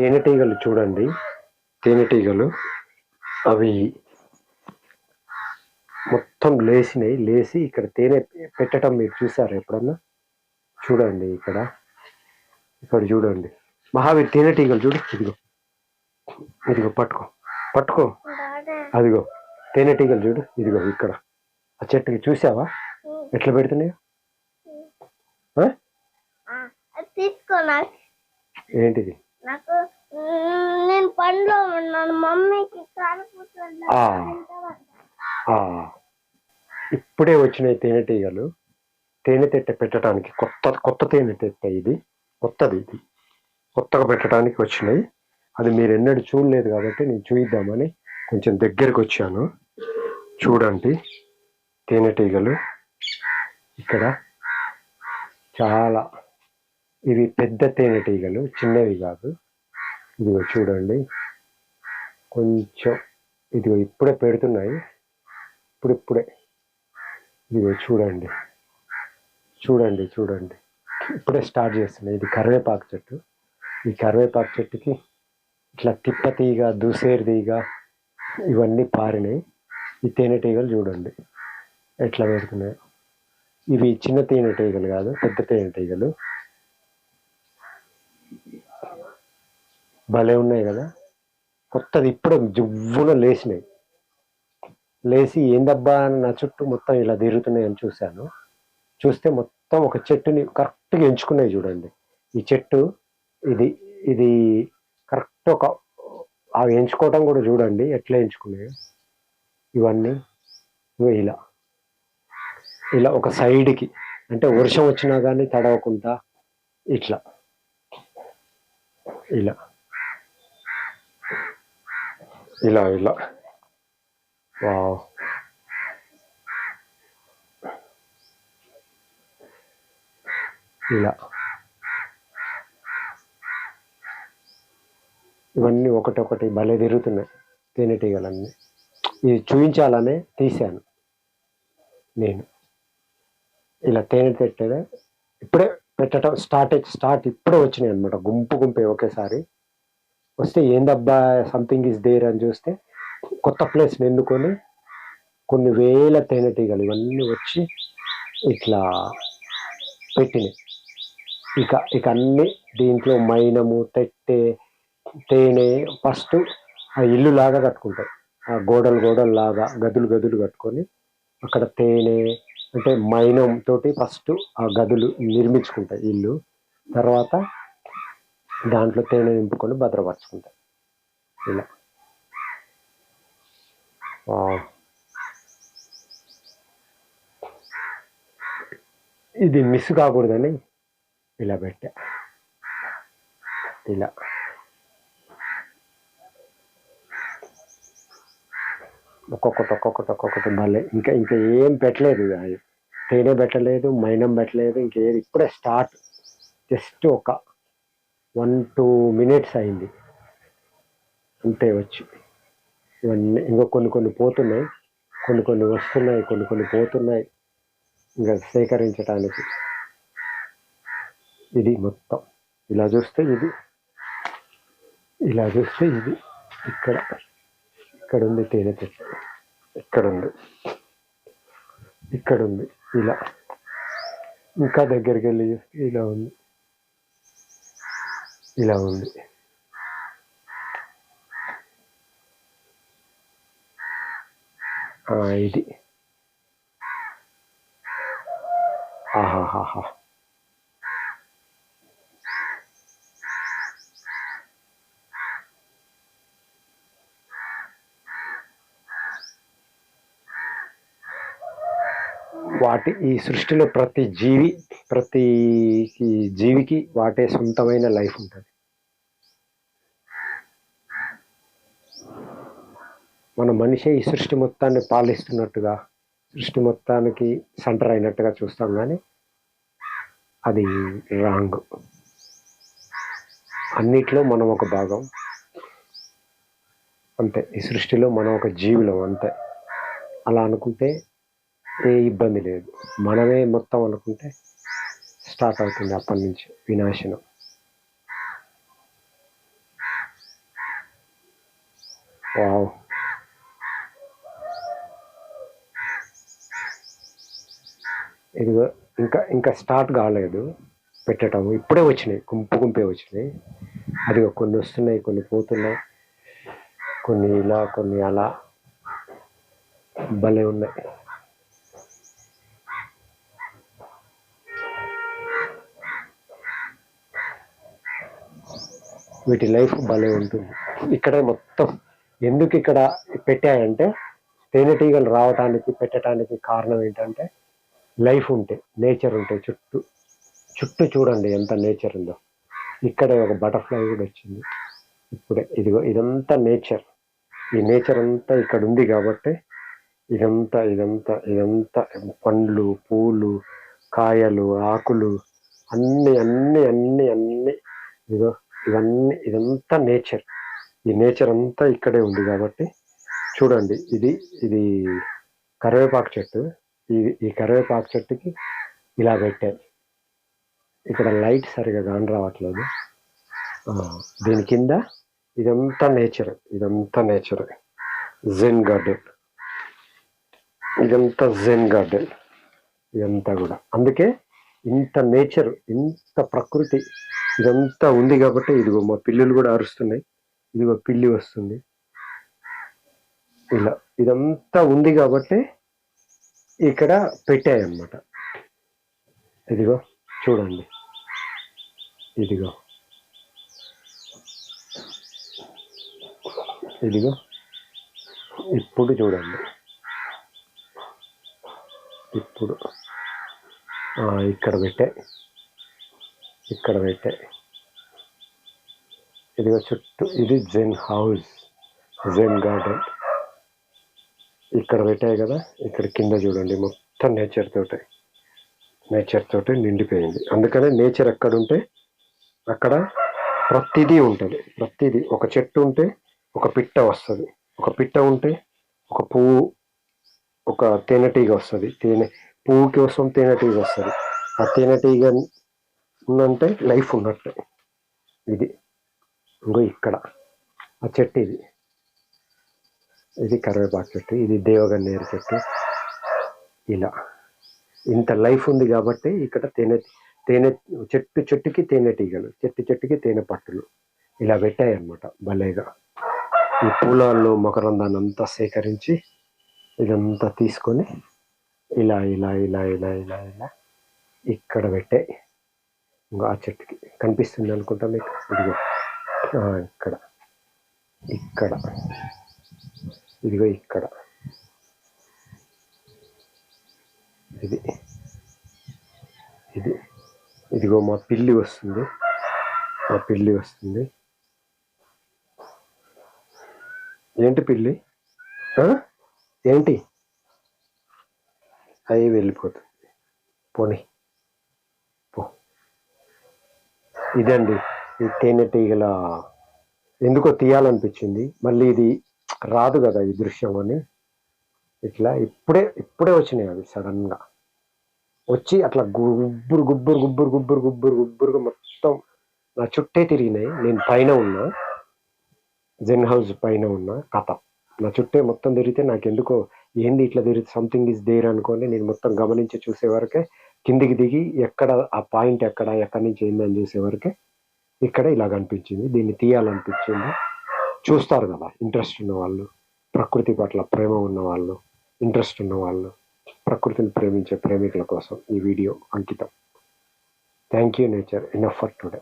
తేనెటీగలు చూడండి, తేనెటీగలు అవి మొత్తం లేచినాయి. లేచి ఇక్కడ తేనె పెట్టడం మీరు చూసారు ఎప్పుడన్నా? చూడండి ఇక్కడ చూడండి మహావీర్, తేనెటీగలు చూడు. ఇదిగో పట్టుకో. అదిగో తేనెటీగలు చూడు, ఇదిగో ఇక్కడ ఆ చెట్టుకి. చూసావా ఎట్లా పెడుతున్నాయో? ఏంటిది? నేను పండ్లో ఉన్నాను, మమ్మీకి ఇప్పుడే వచ్చినాయి తేనెటీగలు. తేనె తెట్ట పెట్టడానికి కొత్త తేనె తెట్ట ఇది. కొత్తగా పెట్టడానికి వచ్చినాయి. అది మీరు ఎన్నడూ చూడలేదు కాబట్టి నేను చూయిద్దామని కొంచెం దగ్గరికి వచ్చాను. చూడండి తేనెటీగలు ఇక్కడ చాలా. ఇవి పెద్ద తేనెటీగలు, చిన్నవి కాదు. ఇదిగో చూడండి కొంచెం. ఇదిగో ఇప్పుడే పెడుతున్నాయి, ఇప్పుడే. ఇదిగో చూడండి ఇప్పుడే స్టార్ట్ చేస్తున్నాయి. ఇది కరివేపాకు చెట్టు. ఈ కరివేపాకు చెట్టుకి ఇట్లా తిప్పతీగ, దూసేరు తీగ ఇవన్నీ పారినాయి. ఈ తేనెటీగలు చూడండి ఎట్లా పెడుతున్నాయి. ఇవి చిన్న తేనెటీగలు కాదు, పెద్ద తేనెటీగలు. భలే ఉన్నాయి కదా. కొత్తది ఇప్పుడే జువ్వున లేచినాయి. లేచి ఏందబ్బా అని నా చుట్టూ మొత్తం ఇలా తిరుగుతున్నాయి అని చూశాను. చూస్తే మొత్తం ఒక చెట్టుని కరెక్ట్గా ఎంచుకున్నాయి. చూడండి ఈ చెట్టు ఇది కరెక్ట్ అవి ఎంచుకోవటం కూడా చూడండి ఎట్లా ఎంచుకున్నాయో. ఇవన్నీ ఇలా ఒక సైడ్కి, అంటే వర్షం వచ్చినా కానీ తడవకుండా ఇట్లా వావ్. ఇవన్నీ ఒకటొకటి భలే తిరుగుతున్నాయి తేనెటీగలన్నీ. ఇది చూపించాలనే తీశాను నేను. ఇలా తేనె పెట్టేదే ఇప్పుడే పెట్టడం స్టార్ట్ ఇప్పుడే వచ్చినాయి అనమాట. గుంపే ఒకేసారి వస్తే ఏందబ్బా సంథింగ్ ఈజ్ దేర్ అని చూస్తే కొత్త ప్లేస్ని ఎన్నుకొని కొన్ని వేల తేనెటీగలు ఇవన్నీ వచ్చి ఇట్లా పెట్టినాయి. ఇక అన్ని దీంట్లో మైనము, తెట్టె, తేనె ఫస్ట్ ఆ ఇల్లు లాగా కట్టుకుంటాయి. ఆ గోడలు లాగా గదులు కట్టుకొని అక్కడ తేనె అంటే మైనం తోటి ఫస్ట్ ఆ గదులు నిర్మించుకుంటాయి ఇల్లు. తర్వాత దాంట్లో తేనె నింపుకొని భద్రపరుచుకుంటాయి. ఇలా ఇది మిస్ కాకూడదని ఇలా పెట్టా. ఇలా ఒక్కొక్కటి భలే. ఇంకా ఏం పెట్టలేదు, తేనె పెట్టలేదు, మైనం పెట్టలేదు, ఇంకేది. ఇప్పుడే స్టార్ట్. జస్ట్ ఒక 1-2 minutes అయింది అంతే వచ్చి. ఇవన్నీ ఇంకా కొన్ని పోతున్నాయి, కొన్ని వస్తున్నాయి, కొన్ని పోతున్నాయి ఇంకా సేకరించడానికి. ఇది మొత్తం ఇలా చూస్తే ఇది ఇక్కడ ఉంది తేనె చెట్టు. ఇక్కడ ఉంది ఇలా. ఇంకా దగ్గరికి వెళ్ళి చూస్తే ఇలా ఉంది. ఇది ఆహాహా. ఈ సృష్టిలో ప్రతి జీవికి వాటే సొంతమైన లైఫ్ ఉంటుంది. మన మనిషే ఈ సృష్టి మొత్తాన్ని పాలిస్తున్నట్టుగా, సృష్టి మొత్తానికి సెంటర్ అయినట్టుగా చూస్తాం, కానీ అది రాంగ్. అన్నిట్లో మనం ఒక భాగం అంతే. ఈ సృష్టిలో మనం ఒక జీవులం అంతే. అలా అనుకుంటే ఏ ఇబ్బంది లేదు. మనమే మొత్తం అనుకుంటే స్టార్ట్ అవుతుంది అప్పటి నుంచి వినాశనం. వావ్. ఇదిగో ఇంకా ఇంకా స్టార్ట్ కాలేదు పెట్టడం, ఇప్పుడే వచ్చినాయి, గుంపే వచ్చినాయి. అది కొన్ని వస్తున్నాయి, కొన్ని పోతున్నాయి, కొన్ని ఇలా కొన్ని అలా, భలే ఉన్నాయి. వీటి లైఫ్ భలే ఉంటుంది. ఇక్కడే మొత్తం ఎందుకు ఇక్కడ పెట్టాయంటే తేనెటీగలు రావటానికి పెట్టడానికి కారణం ఏంటంటే లైఫ్ ఉంటే, నేచర్ ఉంటే, చుట్టూ చూడండి ఎంత నేచర్ ఉందో. ఇక్కడే ఒక బటర్ఫ్లై కూడా వచ్చింది ఇప్పుడే. ఇదిగో ఇదంతా నేచర్. ఈ నేచర్ అంతా ఇక్కడ ఉంది కాబట్టి ఇదంతా ఇదంతా ఇదంతా పండ్లు, పూలు, కాయలు, ఆకులు అన్నీ అన్నీ అన్నీ అన్నీ ఇదిగో ఇవన్నీ, ఇదంతా నేచర్. ఈ నేచర్ అంతా ఇక్కడే ఉంది కాబట్టి చూడండి. ఇది కరివేపాకు చెట్టు. ఈ కరివేపాకు చెట్టుకి ఇలా పెట్టారు. ఇక్కడ లైట్ సరిగా కాని రావట్లేదు. దీని కింద ఇదంతా నేచర్, ఇదంతా నేచర్. జెన్ గార్డెన్, ఇదంతా జెన్ గార్డెన్ ఇదంతా కూడా. అందుకే ఇంత నేచర్, ఇంత ప్రకృతి ఇదంతా ఉంది కాబట్టి ఇదిగో మా పిల్లులు కూడా అరుస్తున్నాయి. ఇదిగో పిల్లి వస్తుంది. ఇలా ఇదంతా ఉంది కాబట్టి ఇక్కడ పెట్టాయన్నమాట. ఇదిగో చూడండి, ఇదిగో ఇదిగో ఇప్పుడు చూడండి, ఇప్పుడు ఇక్కడ పెట్టాయి, ఇక్కడ పెట్టాయి. ఇదిగో చుట్టూ ఇది జెన్ హౌస్, జెన్ గార్డెన్. ఇక్కడ పెట్టాయి కదా, ఇక్కడ కింద చూడండి మొత్తం నేచర్ తోటి నిండిపోయింది. అందుకనే నేచర్ ఎక్కడుంటే అక్కడ ప్రతిదీ ఉంటుంది. ప్రతిదీ, ఒక చెట్టు ఉంటే ఒక పిట్ట వస్తుంది, ఒక పిట్ట ఉంటే ఒక పువ్వు, ఒక తేనెటీగ వస్తుంది, పువ్వు కోసం తేనెటీగ వస్తుంది. ఆ తేనెటీగ ఉందంటే లైఫ్ ఉన్నట్టే. ఇది ఇంకో ఇక్కడ ఆ చెట్టు, ఇది కరివేపాకు చెట్టు, ఇది దేవగన్నేరు చెట్టు. ఇలా ఇంత లైఫ్ ఉంది కాబట్టి ఇక్కడ తేనె చెట్టుకి తేనెటీగలు, చెట్టుకి తేనె పట్టులు ఇలా పెట్టాయి అన్నమాట. భలేగా ఈ పూలలో మకరందాన్ని అంతా సేకరించి ఇదంతా తీసుకొని ఇలా ఇలా ఇలా ఇలా ఇలా ఇలా ఇక్కడ పెట్టాయి. ఇంకా ఆ చెట్టుకి కనిపిస్తుంది అనుకుంటా మీకు. ఇదిగో ఇక్కడ ఇక్కడ ఇదిగో ఇక్కడ ఇది ఇది ఇదిగో మా పిల్లి వస్తుంది, మా పిల్లి వస్తుంది. ఏంటి పిల్లి? ఏంటి? అవి వెళ్ళిపోతుంది. పోనీ పో. ఇదండి ఈ తేనెటీగల, ఎందుకో తీయాలనిపించింది. మళ్ళీ ఇది రాదు కదా ఈ దృశ్యం అని ఇట్లా ఇప్పుడే వచ్చినాయి అవి. సడన్గా వచ్చి అట్లా గుబ్బురుగా మొత్తం నా చుట్టే తిరిగినాయి. నేను పైన ఉన్నా, జెన్ హౌస్ పైన ఉన్నా. కథ నా చుట్టే మొత్తం తిరిగితే నాకు ఎందుకో ఏంది ఇట్లా తిరిగి సంథింగ్ ఈజ్ దేర్ అనుకోని నేను మొత్తం గమనించి చూసే వరకే కిందికి దిగి ఎక్కడ ఆ పాయింట్ ఎక్కడి నుంచి ఏందని చూసే వరకే ఇక్కడ ఇలా కనిపించింది. దీన్ని తీయాలనిపించింది. చూస్తారు కదా ఇంట్రెస్ట్ ఉన్న వాళ్ళు, ప్రకృతి పట్ల ప్రేమ ఉన్న వాళ్ళు, ఇంట్రెస్ట్ ఉన్న వాళ్ళు, ప్రకృతిని ప్రేమించే ప్రేమికుల కోసం ఈ వీడియో అంకితం. Thank you nature. Enough for today.